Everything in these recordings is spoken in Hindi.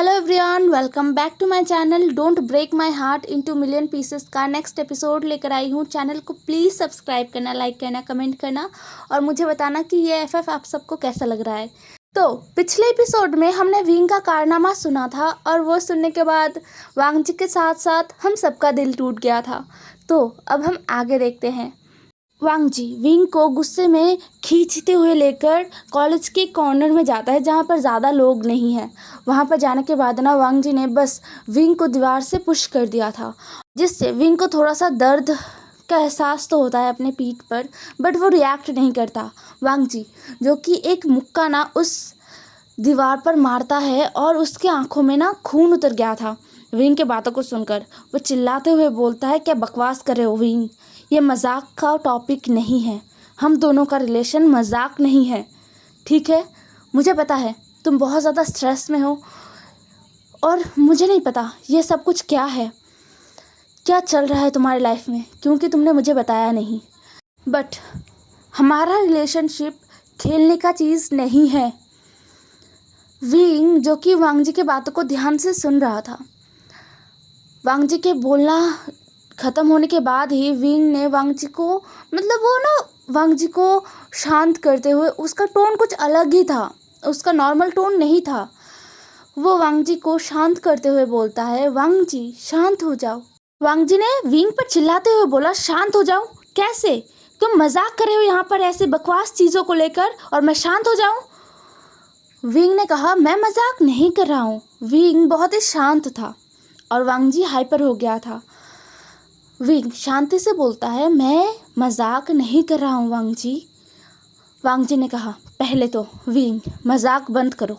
Hello everyone, welcome back to my channel don't break my heart into million pieces का नेक्स्ट एपिसोड लेकर आई हूँ। चैनल को प्लीज़ सब्सक्राइब करना, लाइक करना, कमेंट करना और मुझे बताना कि ये एफएफ आप सबको कैसा लग रहा है। तो पिछले एपिसोड में हमने विंग का कारनामा सुना था और वो सुनने के बाद वांगजी के साथ साथ हम सबका दिल टूट गया था। तो अब हम आगे देखते हैं। वांगजी विंग को गुस्से में खींचते हुए लेकर कॉलेज के कॉर्नर में जाता है जहाँ पर ज़्यादा लोग नहीं हैं। वहाँ पर जाने के बाद ना वांगजी ने बस विंग को दीवार से पुश कर दिया था, जिससे विंग को थोड़ा सा दर्द का एहसास तो होता है अपने पीठ पर, बट वो रिएक्ट नहीं करता। वांगजी जो कि एक मुक्का ना उस दीवार पर मारता है और उसके आंखों में ना खून उतर गया था। विंग के बातों को सुनकर वो चिल्लाते हुए बोलता है, क्या बकवास कर रहे हो विंग, ये मजाक का टॉपिक नहीं है, हम दोनों का रिलेशन मजाक नहीं है, ठीक है। मुझे पता है तुम बहुत ज़्यादा स्ट्रेस में हो और मुझे नहीं पता ये सब कुछ क्या है, क्या चल रहा है तुम्हारी लाइफ में, क्योंकि तुमने मुझे बताया नहीं। बट हमारा रिलेशनशिप खेलने का चीज़ नहीं है। विंग जो कि वांगजी के बातों को ध्यान से सुन रहा था। वांगजी के बोलना ख़त्म होने के बाद ही विंग ने वांगजी को वांगजी को शांत करते हुए, उसका टोन कुछ अलग ही था, उसका नॉर्मल टोन नहीं था। वो वांगजी को शांत करते हुए बोलता है, वांगजी शांत हो जाओ। वांगजी ने विंग पर चिल्लाते हुए बोला, शांत हो जाऊं? कैसे? तुम मजाक कर रहे हो यहाँ पर ऐसे बकवास चीज़ों को लेकर और मैं शांत हो जाऊं? विंग ने कहा, मैं मजाक नहीं कर रहा हूँ। विंग बहुत ही शांत था और वांगजी हाइपर हो गया था। विंग शांति से बोलता है, मैं मजाक नहीं कर रहा हूँ वांगजी। वांगजी ने कहा, पहले तो विंग मजाक बंद करो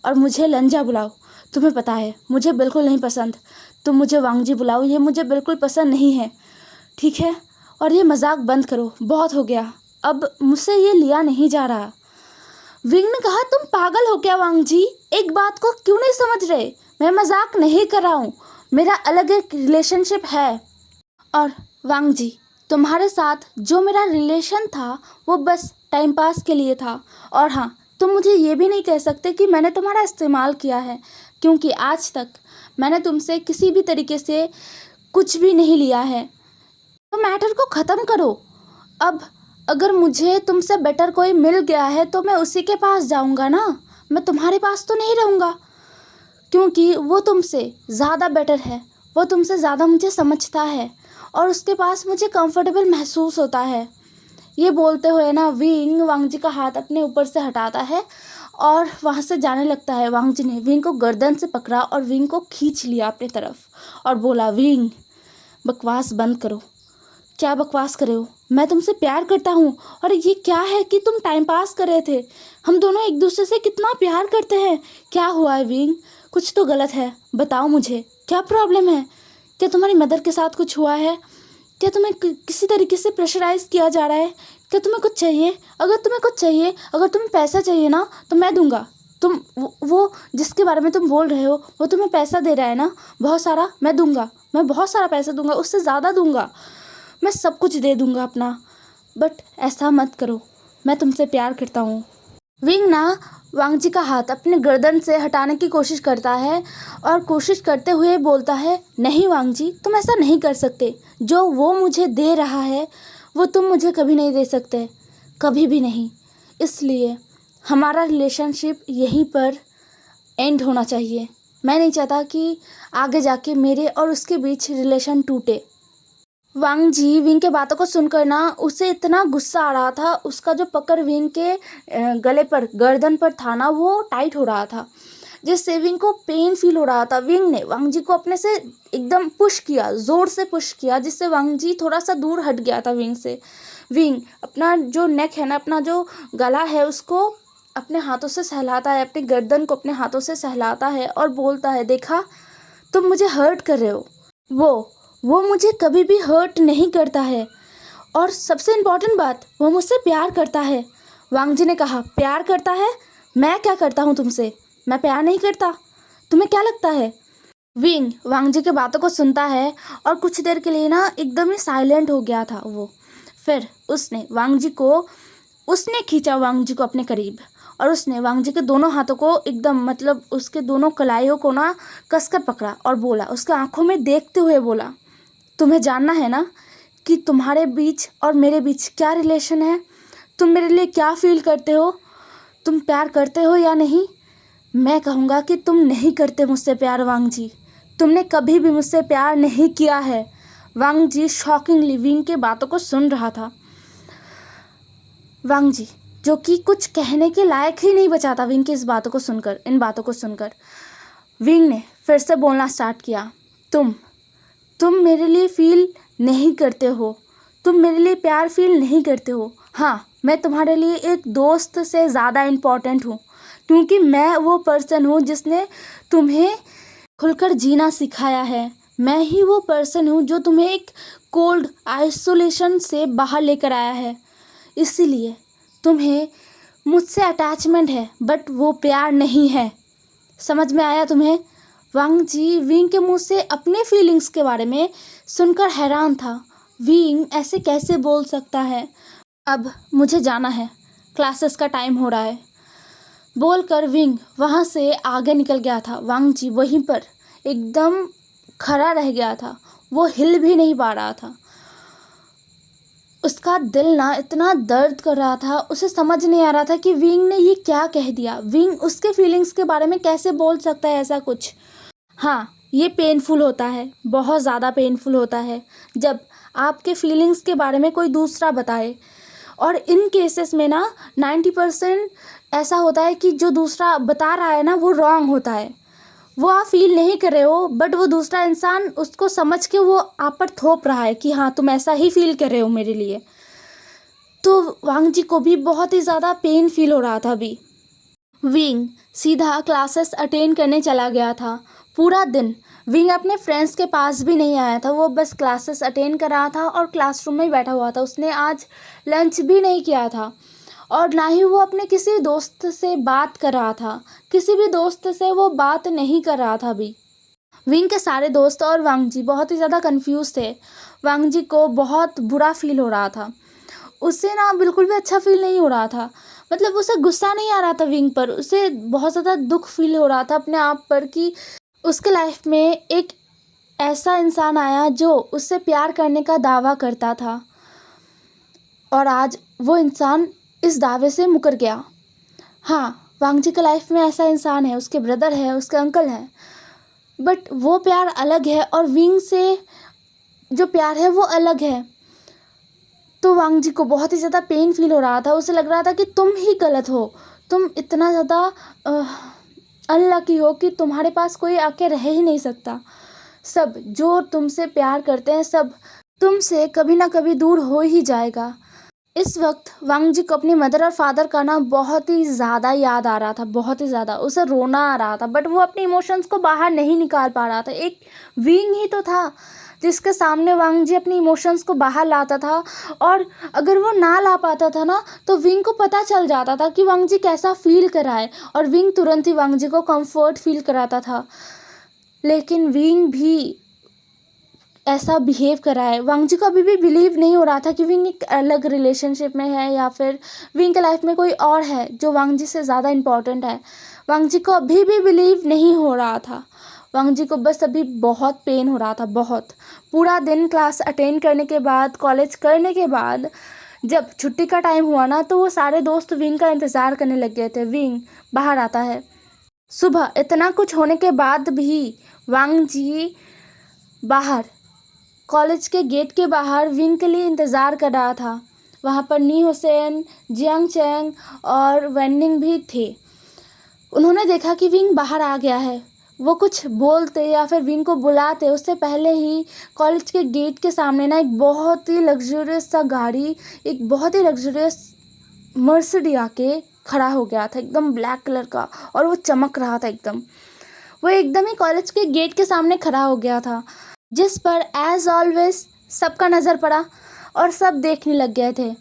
और मुझे लंजा बुलाओ। तुम्हें पता है मुझे बिल्कुल नहीं पसंद, तुम मुझे वांगजी बुलाओ, ये मुझे बिल्कुल पसंद नहीं है, ठीक है। और ये मजाक बंद करो, बहुत हो गया, अब मुझसे ये लिया नहीं जा रहा। विंग ने कहा, तुम पागल हो क्या वांगजी, एक बात को क्यों नहीं समझ रहे? मैं मजाक नहीं कर रहा हूँ, मेरा अलग एक रिलेशनशिप है और वांगजी तुम्हारे साथ जो मेरा रिलेशन था वो बस टाइम पास के लिए था। और हाँ, तुम मुझे ये भी नहीं कह सकते कि मैंने तुम्हारा इस्तेमाल किया है, क्योंकि आज तक मैंने तुमसे किसी भी तरीके से कुछ भी नहीं लिया है। तो मैटर को ख़त्म करो। अब अगर मुझे तुमसे बेटर कोई मिल गया है तो मैं उसी के पास जाऊंगा ना, मैं तुम्हारे पास तो नहीं रहूँगा, क्योंकि वो तुमसे ज़्यादा बेटर है, वो तुमसे ज़्यादा मुझे समझता है और उसके पास मुझे कंफर्टेबल महसूस होता है। ये बोलते हुए ना विंग वांगजी का हाथ अपने ऊपर से हटाता है और वहाँ से जाने लगता है। वांगजी ने विंग को गर्दन से पकड़ा और विंग को खींच लिया अपनी तरफ और बोला, विंग बकवास बंद करो। क्या बकवास कर रहे हो? मैं तुमसे प्यार करता हूँ और ये क्या है कि तुम टाइम पास कर रहे थे? हम दोनों एक दूसरे से कितना प्यार करते हैं। क्या हुआ है विंग? कुछ तो गलत है, बताओ मुझे, क्या प्रॉब्लम है? क्या तुम्हारी मदर के साथ कुछ हुआ है? क्या तुम्हें किसी तरीके से प्रेशराइज किया जा रहा है? क्या तुम्हें कुछ चाहिए? अगर तुम्हें कुछ चाहिए, अगर तुम्हें पैसा चाहिए ना तो मैं दूंगा। तुम वो जिसके बारे में तुम बोल रहे हो वो तुम्हें पैसा दे रहा है ना, बहुत सारा, मैं दूंगा, मैं बहुत सारा पैसा दूंगा, उससे ज़्यादा दूंगा, मैं सब कुछ दे दूंगा अपना, बट ऐसा मत करो, मैं तुमसे प्यार करता हूँ। विंग ना वांगजी का हाथ अपने गर्दन से हटाने की कोशिश करता है और कोशिश करते हुए बोलता है, नहीं वांगजी, तुम ऐसा नहीं कर सकते, जो वो मुझे दे रहा है वो तुम मुझे कभी नहीं दे सकते, कभी भी नहीं। इसलिए हमारा रिलेशनशिप यहीं पर एंड होना चाहिए। मैं नहीं चाहता कि आगे जाके मेरे और उसके बीच रिलेशन टूटे। वांगजी विंग के बातों को सुनकर ना उसे इतना गुस्सा आ रहा था, उसका जो पकड़ विंग के गले पर, गर्दन पर था ना, वो टाइट हो रहा था, जिससे विंग को पेन फील हो रहा था। विंग ने वांगजी को अपने से एकदम पुश किया, ज़ोर से पुश किया, जिससे वांगजी थोड़ा सा दूर हट गया था विंग से। विंग अपना जो नेक है ना, अपना जो गला है, उसको अपने हाथों से सहलाता है, अपनी गर्दन को अपने हाथों से सहलाता है और बोलता है, देखा तुम मुझे हर्ट कर रहे हो, वो मुझे कभी भी हर्ट नहीं करता है और सबसे इम्पॉर्टेंट बात, वो मुझसे प्यार करता है। वांगजी ने कहा, प्यार करता है? मैं क्या करता हूँ तुमसे? मैं प्यार नहीं करता, तुम्हें क्या लगता है? विंग वांगजी के बातों को सुनता है और कुछ देर के लिए ना एकदम ही साइलेंट हो गया था वो। फिर उसने खींचा वांगजी को अपने करीब और उसने वांग जी के दोनों हाथों को एकदम मतलब उसके दोनों कलाइयों को ना कसकर पकड़ा और बोला, उसके आंखों में देखते हुए बोला, तुम्हें जानना है ना कि तुम्हारे बीच और मेरे बीच क्या रिलेशन है? तुम मेरे लिए क्या फील करते हो? तुम प्यार करते हो या नहीं? मैं कहूँगा कि तुम नहीं करते मुझसे प्यार वांग जी। तुमने कभी भी मुझसे प्यार नहीं किया है। वांग जी शॉकिंगली विंग के बातों को सुन रहा था। वांग जी जो कि कुछ कहने के लायक ही नहीं बचा था विंग की इन बातों को सुनकर विंग ने फिर से बोलना स्टार्ट किया, तुम मेरे लिए फील नहीं करते हो, तुम मेरे लिए प्यार फील नहीं करते हो। हाँ, मैं तुम्हारे लिए एक दोस्त से ज़्यादा इम्पोर्टेंट हूँ, क्योंकि मैं वो पर्सन हूँ जिसने तुम्हें खुलकर जीना सिखाया है। मैं ही वो पर्सन हूँ जो तुम्हें एक कोल्ड आइसोलेशन से बाहर लेकर आया है। इसीलिए तुम्हें मुझसे अटैचमेंट है, बट वो प्यार नहीं है। समझ में आया तुम्हें? वांग जी विंग के मुंह से अपने फीलिंग्स के बारे में सुनकर हैरान था। विंग ऐसे कैसे बोल सकता है? अब मुझे जाना है, क्लासेस का टाइम हो रहा है, बोलकर विंग वहाँ से आगे निकल गया था। वांग जी वहीं पर एकदम खड़ा रह गया था, वो हिल भी नहीं पा रहा था। उसका दिल ना इतना दर्द कर रहा था, उसे समझ नहीं आ रहा था कि विंग ने ये क्या कह दिया। विंग उसके फीलिंग्स के बारे में कैसे बोल सकता है ऐसा कुछ? हाँ, ये पेनफुल होता है, बहुत ज़्यादा पेनफुल होता है जब आपके फीलिंग्स के बारे में कोई दूसरा बताए। और इन केसेस में ना 90% ऐसा होता है कि जो दूसरा बता रहा है ना वो रॉन्ग होता है। वो आप फील नहीं कर रहे हो, बट वो दूसरा इंसान उसको समझ के वो आप पर थोप रहा है कि हाँ तुम ऐसा ही फील कर रहे हो मेरे लिए। तो वांग जी को भी बहुत ही ज़्यादा पेन फील हो रहा था अभी। विंग सीधा क्लासेस अटेंड करने चला गया था। पूरा दिन विंग अपने फ्रेंड्स के पास भी नहीं आया था, वो बस क्लासेस अटेंड कर रहा था और क्लासरूम में ही बैठा हुआ था। उसने आज लंच भी नहीं किया था और ना ही वो अपने किसी दोस्त से बात कर रहा था। किसी भी दोस्त से वो बात नहीं कर रहा था अभी। विंग के सारे दोस्त और वांग जी बहुत ही ज़्यादा कंफ्यूज थे। वांग जी को बहुत बुरा फील हो रहा था, उससे ना बिल्कुल भी अच्छा फील नहीं हो रहा था। मतलब उसे गुस्सा नहीं आ रहा था विंग पर, उसे बहुत ज़्यादा दुख फील हो रहा था अपने आप पर कि उसके लाइफ में एक ऐसा इंसान आया जो उससे प्यार करने का दावा करता था और आज वो इंसान इस दावे से मुकर गया। हाँ, वांग जी के लाइफ में ऐसा इंसान है, उसके ब्रदर है, उसके अंकल हैं, बट वो प्यार अलग है और विंग से जो प्यार है वो अलग है। तो वांग जी को बहुत ही ज़्यादा पेन फील हो रहा था। उसे लग रहा था कि तुम ही गलत हो, तुम इतना ज़्यादा अनलकी हो कि तुम्हारे पास कोई आके रह ही नहीं सकता। सब जो तुमसे प्यार करते हैं सब तुमसे कभी ना कभी दूर हो ही जाएगा। इस वक्त वांग जी को अपनी मदर और फादर का ना बहुत ही ज़्यादा याद आ रहा था, बहुत ही ज़्यादा। उसे रोना आ रहा था, बट वो अपने इमोशंस को बाहर नहीं निकाल पा रहा था। एक विंग ही तो था जिसके सामने वांग जी अपनी इमोशंस को बाहर लाता था, और अगर वो ना ला पाता था ना तो विंग को पता चल जाता था कि वांग जी कैसा फील कर रहा है, और विंग तुरंत ही वांग जी को कंफर्ट फील कराता था। लेकिन विंग भी ऐसा बिहेव कर रहा है। वांग जी को अभी भी बिलीव नहीं हो रहा था कि विंग एक अलग रिलेशनशिप में है या फिर विंग के लाइफ में कोई और है जो वांग जी से ज़्यादा इम्पोर्टेंट है। वांग जी को अभी भी बिलीव नहीं हो रहा था। वांग जी को बस अभी बहुत पेन हो रहा था, बहुत। पूरा दिन क्लास अटेंड करने के बाद, कॉलेज करने के बाद जब छुट्टी का टाइम हुआ ना तो वो सारे दोस्त विंग का इंतज़ार करने लग गए थे। विंग बाहर आता है। सुबह इतना कुछ होने के बाद भी वांग जी बाहर कॉलेज के गेट के बाहर विंग के लिए इंतज़ार कर रहा था। वहाँ पर नी हुसैन, जियांग चैंग और वेनिंग भी थे। उन्होंने देखा कि विंग बाहर आ गया है। वो कुछ बोलते या फिर विंग को बुलाते उससे पहले ही कॉलेज के गेट के सामने ना एक बहुत ही लग्जरियस सा गाड़ी, एक बहुत ही लग्जरियस मर्सिडीज आके खड़ा हो गया था, एकदम ब्लैक कलर का, और वो चमक रहा था एकदम। वो एकदम ही कॉलेज के गेट के सामने खड़ा हो गया था, जिस पर एज ऑलवेज सबका नज़र पड़ा और सब देखने लग गए थे।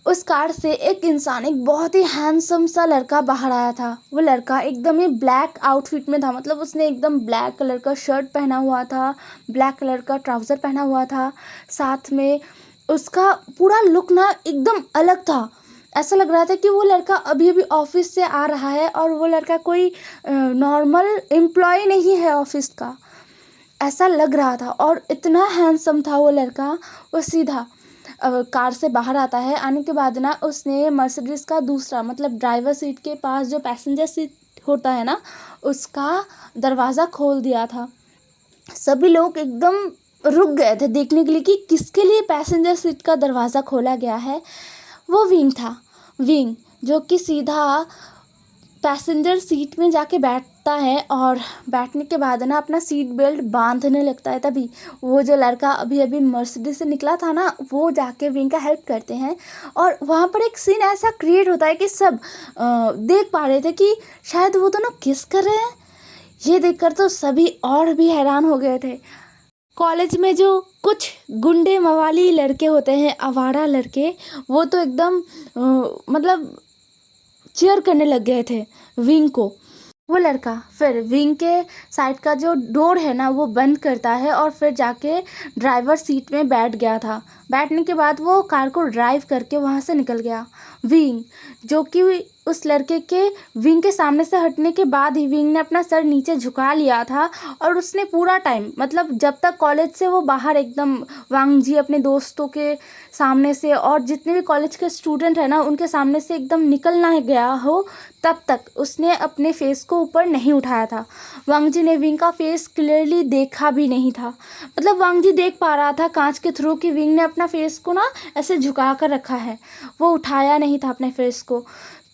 उस कार से एक इंसान, एक बहुत ही हैंडसम सा लड़का बाहर आया था। वो लड़का एकदम ही ब्लैक आउटफिट में था, मतलब उसने एकदम ब्लैक कलर का शर्ट पहना हुआ था, ब्लैक कलर का ट्राउज़र पहना हुआ था, साथ में उसका पूरा लुक ना एकदम अलग था। ऐसा लग रहा था कि वो लड़का अभी अभी ऑफिस से आ रहा है और वो लड़का कोई नॉर्मल एम्प्लॉय नहीं है ऑफिस का, ऐसा लग रहा था। और इतना हैंडसम था वो लड़का। वो सीधा कार से बाहर आता है। आने के बाद ना उसने मर्सिडीज़ का दूसरा मतलब ड्राइवर सीट के पास जो पैसेंजर सीट होता है ना, उसका दरवाज़ा खोल दिया था। सभी लोग एकदम रुक गए थे देखने के लिए कि किसके लिए पैसेंजर सीट का दरवाज़ा खोला गया है। वो विंग था। विंग जो कि सीधा पैसेंजर सीट में जाके बैठता है और बैठने के बाद ना अपना सीट बेल्ट बांधने लगता है। तभी वो जो लड़का अभी अभी मर्सिडीज से निकला था ना, वो जाके विंग का हेल्प करते हैं। और वहाँ पर एक सीन ऐसा क्रिएट होता है कि सब देख पा रहे थे कि शायद वो दोनों किस कर रहे हैं। ये देखकर तो सभी और भी हैरान हो गए थे। कॉलेज में जो कुछ गुंडे मवाली लड़के होते हैं, आवारा लड़के, वो तो एकदम मतलब चीयर करने लग गए थे विंग को। वो लड़का फिर विंग के साइड का जो डोर है ना वो बंद करता है और फिर जाके ड्राइवर सीट में बैठ गया था। बैठने के बाद वो कार को ड्राइव करके वहाँ से निकल गया। विंग जो कि उस लड़के के विंग के सामने से हटने के बाद ही विंग ने अपना सर नीचे झुका लिया था। और उसने पूरा टाइम मतलब जब तक कॉलेज से वो बाहर एकदम वांग जी अपने दोस्तों के सामने से और जितने भी कॉलेज के स्टूडेंट हैं ना उनके सामने से एकदम निकल ना गया हो, तब तक उसने अपने फेस को ऊपर नहीं उठाया था। वांग जी ने विंग का फेस क्लियरली देखा भी नहीं था। मतलब वांग जी देख पा रहा था कांच के थ्रू कि विंग ने अपना फेस को ना ऐसे झुका कर रखा है, वो उठाया नहीं था अपने फेस को।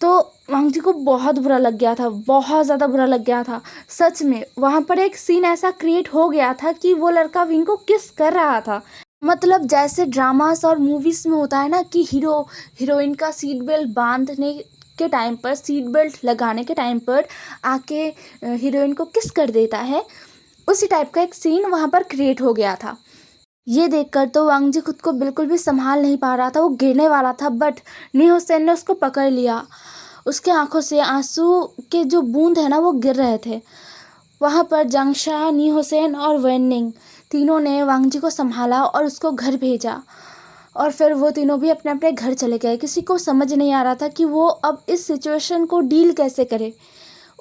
तो वांग जी को बहुत बुरा लग गया था, बहुत ज़्यादा बुरा लग गया था सच में। वहाँ पर एक सीन ऐसा क्रिएट हो गया था कि वो लड़का विंग को किस कर रहा था। मतलब जैसे ड्रामास और मूवीज में होता है ना कि हीरो हीरोइन का सीट बेल्ट बांधने के टाइम पर, सीट बेल्ट लगाने के टाइम पर आके हीरोइन को किस कर देता है, उसी टाइप का एक सीन वहाँ पर क्रिएट हो गया था। ये देखकर तो वांग जी खुद को बिल्कुल भी संभाल नहीं पा रहा था, वो गिरने वाला था। बट नी हुसैन ने उसको पकड़ लिया। उसके आंखों से आंसू के जो बूंद है ना वो गिर रहे थे। वहाँ पर जंगशाह, नी हुसैन और वेननिंग तीनों ने वांग जी को संभाला और उसको घर भेजा। और फिर वो तीनों भी अपने अपने घर चले गए। किसी को समझ नहीं आ रहा था कि वो अब इस सिचुएशन को डील कैसे करे।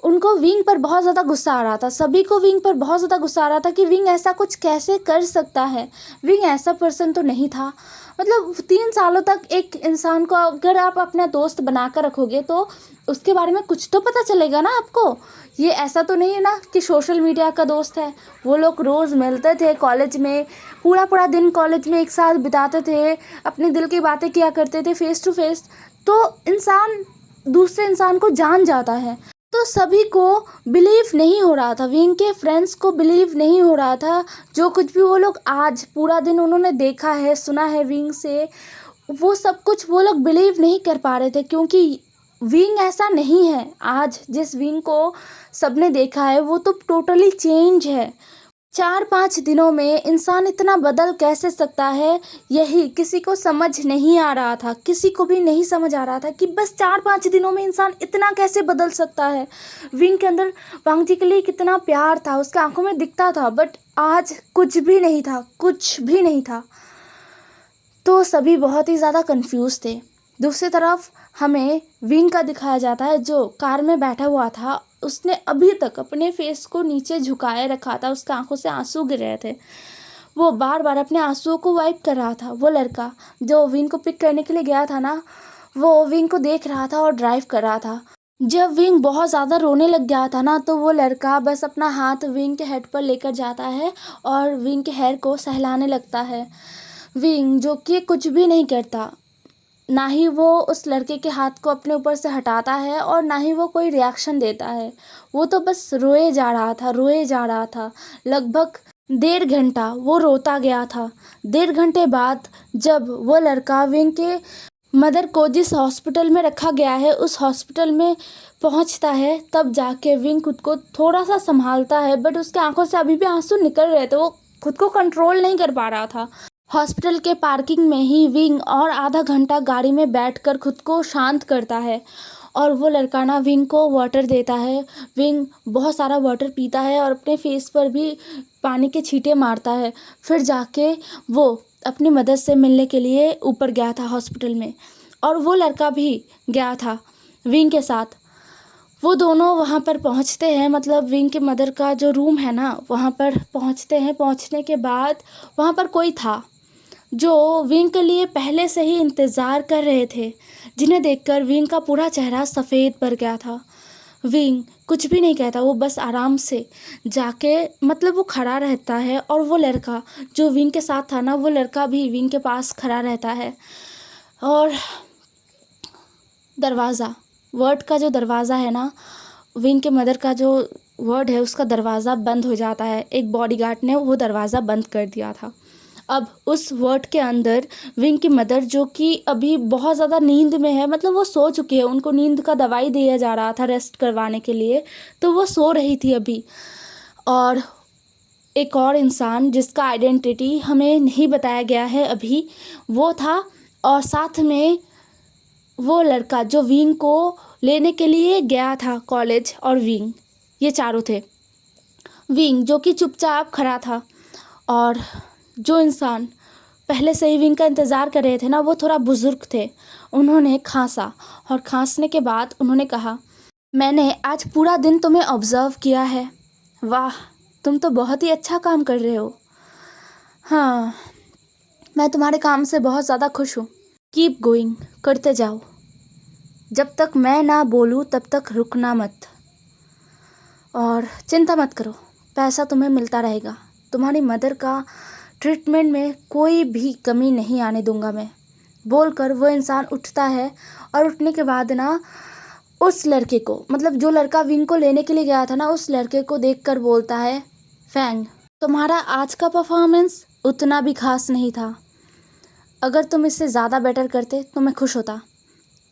उनको विंग पर बहुत ज़्यादा गुस्सा आ रहा था, सभी को विंग पर बहुत ज़्यादा गुस्सा आ रहा था कि विंग ऐसा कुछ कैसे कर सकता है। विंग ऐसा पर्सन तो नहीं था। मतलब 3 सालों तक एक इंसान को अगर आप अपना दोस्त बना कर रखोगे तो उसके बारे में कुछ तो पता चलेगा ना आपको। ये ऐसा तो नहीं है ना कि सोशल मीडिया का दोस्त है। वो लोग रोज़ मिलते थे कॉलेज में, पूरा पूरा दिन कॉलेज में एक साथ बिताते थे, अपने दिल की बातें किया करते थे फेस टू फेस। तो इंसान दूसरे इंसान को जान जाता है। तो सभी को बिलीव नहीं हो रहा था, विंग के फ्रेंड्स को बिलीव नहीं हो रहा था। जो कुछ भी वो लोग आज पूरा दिन उन्होंने देखा है, सुना है विंग से, वो सब कुछ वो लोग बिलीव नहीं कर पा रहे थे। क्योंकि विंग ऐसा नहीं है। आज जिस विंग को सबने देखा है वो तो टोटली चेंज है। 4-5 दिनों में इंसान इतना बदल कैसे सकता है, यही किसी को समझ नहीं आ रहा था। किसी को भी नहीं समझ आ रहा था कि बस 4-5 दिनों में इंसान इतना कैसे बदल सकता है। विंग के अंदर वांग जी के लिए कितना प्यार था, उसके आंखों में दिखता था, बट आज कुछ भी नहीं था, कुछ भी नहीं था। तो सभी बहुत ही ज़्यादा कंफ्यूज थे। दूसरी तरफ हमें विंग का दिखाया जाता है जो कार में बैठा हुआ था। उसने अभी तक अपने फेस को नीचे झुकाए रखा था, उसके आंखों से आंसू गिर रहे थे। वो बार बार अपने आंसुओं को वाइप कर रहा था। वो लड़का जो विंग को पिक करने के लिए गया था ना, वो विंग को देख रहा था और ड्राइव कर रहा था। जब विंग बहुत ज़्यादा रोने लग गया था ना, तो वो लड़का बस अपना हाथ विंग के हेड पर लेकर जाता है और विंग के हेयर को सहलाने लगता है। विंग जो कि कुछ भी नहीं करता, ना ही वो उस लड़के के हाथ को अपने ऊपर से हटाता है और ना ही वो कोई रिएक्शन देता है। वो तो बस रोए जा रहा था, रोए जा रहा था। लगभग 1.5 घंटा वो रोता गया था। 1.5 घंटे बाद जब वो लड़का विंग के मदर को जिस हॉस्पिटल में रखा गया है उस हॉस्पिटल में पहुंचता है, तब जाके विंग खुद को थोड़ा सा संभालता है। बट उसके आंखों से अभी भी आंसू निकल रहे थे, वो खुद को कंट्रोल नहीं कर पा रहा था। हॉस्पिटल के पार्किंग में ही विंग और आधा घंटा गाड़ी में बैठकर खुद को शांत करता है। और वो लड़का ना विंग को वाटर देता है। विंग बहुत सारा वाटर पीता है और अपने फेस पर भी पानी के छींटे मारता है। फिर जाके वो अपनी मदर से मिलने के लिए ऊपर गया था हॉस्पिटल में। और वो लड़का भी गया था विंग के साथ। वो दोनों वहाँ पर पहुँचते हैं, मतलब विंग के मदर का जो रूम है ना वहाँ पर पहुँचते हैं। पहुँचने के बाद वहाँ पर कोई था जो विंग के लिए पहले से ही इंतज़ार कर रहे थे, जिन्हें देखकर विंग का पूरा चेहरा सफ़ेद पड़ गया था। विंग कुछ भी नहीं कहता, वो बस आराम से जाके मतलब वो खड़ा रहता है, और वो लड़का जो विंग के साथ था ना वो लड़का भी विंग के पास खड़ा रहता है। और दरवाज़ा, वर्ड का जो दरवाज़ा है ना, विंग के मदर का जो वर्ड है उसका दरवाज़ा बंद हो जाता है। एक बॉडीगार्ड ने वो दरवाज़ा बंद कर दिया था। अब उस वर्ड के अंदर विंग की मदर, जो कि अभी बहुत ज़्यादा नींद में है, मतलब वो सो चुकी है, उनको नींद का दवाई दिया जा रहा था रेस्ट करवाने के लिए, तो वो सो रही थी अभी। और एक और इंसान जिसका आइडेंटिटी हमें नहीं बताया गया है अभी, वो था, और साथ में वो लड़का जो विंग को लेने के लिए गया था कॉलेज, और विंग, ये चारों थे। विंग जो कि चुपचाप खड़ा था, और जो इंसान पहले से ही विंग का इंतज़ार कर रहे थे ना वो थोड़ा बुज़ुर्ग थे। उन्होंने खांसा, और खांसने के बाद उन्होंने कहा, मैंने आज पूरा दिन तुम्हें ऑब्ज़र्व किया है। वाह, तुम तो बहुत ही अच्छा काम कर रहे हो। हाँ, मैं तुम्हारे काम से बहुत ज़्यादा खुश हूँ। कीप गोइंग, करते जाओ। जब तक मैं ना बोलूँ तब तक रुकना मत, और चिंता मत करो, पैसा तुम्हें मिलता रहेगा। तुम्हारी मदर का ट्रीटमेंट में कोई भी कमी नहीं आने दूंगा मैं। बोलकर वो इंसान उठता है, और उठने के बाद ना उस लड़के को, मतलब जो लड़का विंग को लेने के लिए गया था ना, उस लड़के को देखकर बोलता है, फैंग, तुम्हारा आज का परफॉर्मेंस उतना भी खास नहीं था। अगर तुम इससे ज़्यादा बेटर करते तो मैं खुश होता।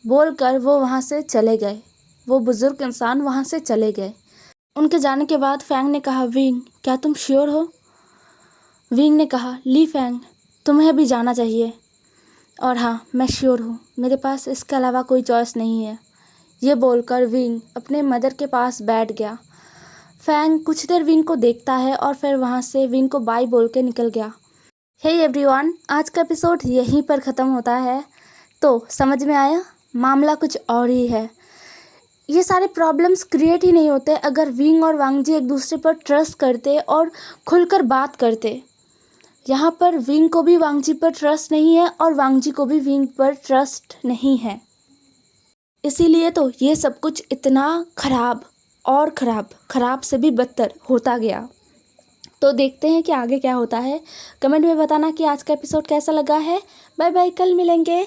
बोलकर वो वहाँ से चले गए। वो बुज़ुर्ग इंसान वहाँ से चले गए। उनके जाने के बाद फैंग ने कहा, विंग, क्या तुम श्योर हो? विंग ने कहा, ली फैंग, तुम्हें भी जाना चाहिए। और हाँ, मैं श्योर हूँ, मेरे पास इसके अलावा कोई चॉइस नहीं है। ये बोलकर विंग अपने मदर के पास बैठ गया। फैंग कुछ देर विंग को देखता है, और फिर वहाँ से विंग को बाय बोल के निकल गया। हे एवरीवन, आज का एपिसोड यहीं पर ख़त्म होता है। तो समझ में आया, मामला कुछ और ही है। ये सारे प्रॉब्लम्स क्रिएट ही नहीं होते अगर विंग और वांगजी एक दूसरे पर ट्रस्ट करते और खुलकर बात करते। यहाँ पर विंग को भी वांगजी पर ट्रस्ट नहीं है, और वांगजी को भी विंग पर ट्रस्ट नहीं है। इसीलिए तो ये सब कुछ इतना ख़राब और ख़राब से भी बदतर होता गया। तो देखते हैं कि आगे क्या होता है। कमेंट में बताना कि आज का एपिसोड कैसा लगा है। बाय बाय, कल मिलेंगे।